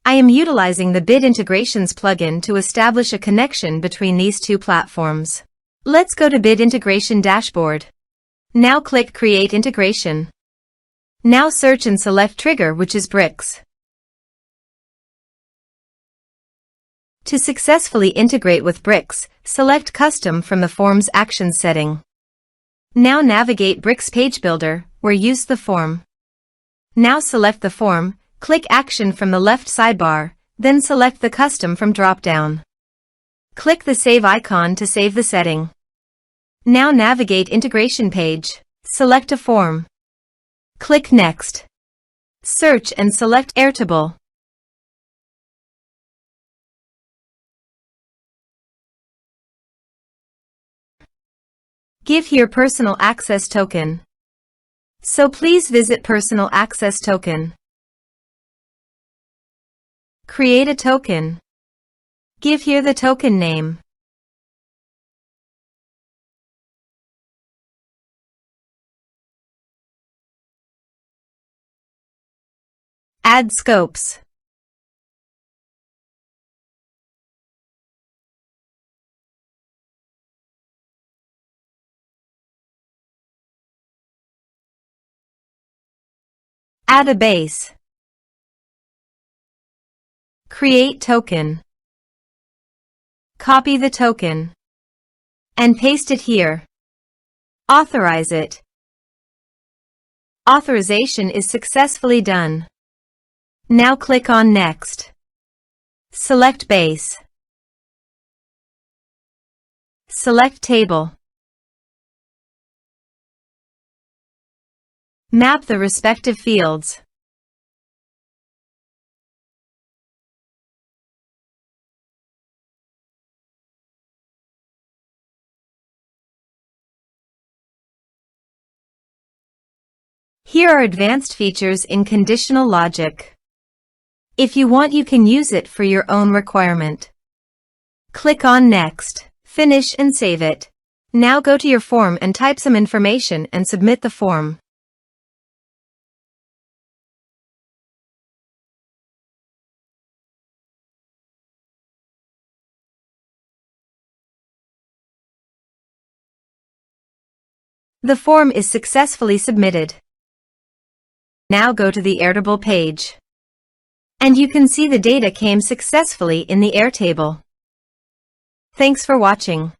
I am utilizing the Bit Integrations plugin to establish a connection between these two platforms. Let's go to Bit Integration Dashboard. Now click Create Integration. Now search and select Trigger, which is Bricks. To successfully integrate with Bricks, select Custom from the Form's Actions setting. Now navigate Bricks Page Builder, where use the form. Now select the form, click Action from the left sidebar, then select the Custom from drop-down. Click the Save icon to save the setting. Now navigate Integration page, select a form. Click Next. Search and select Airtable. Give here Personal Access Token. So please visit Personal Access Token. Create a token. Give here the token name. Add scopes. Add a base. Create token. Copy the token. And paste it here. Authorize it. Authorization is successfully done. Now click on Next. Select Base. Select Table. Map the respective fields. Here are advanced features in conditional logic. If you want, you can use it for your own requirement. Click on Next, finish and save it. Now go to your form and type some information and submit the form. The form is successfully submitted. Now go to the Airtable page. And you can see the data came successfully in the Airtable. Thanks for watching.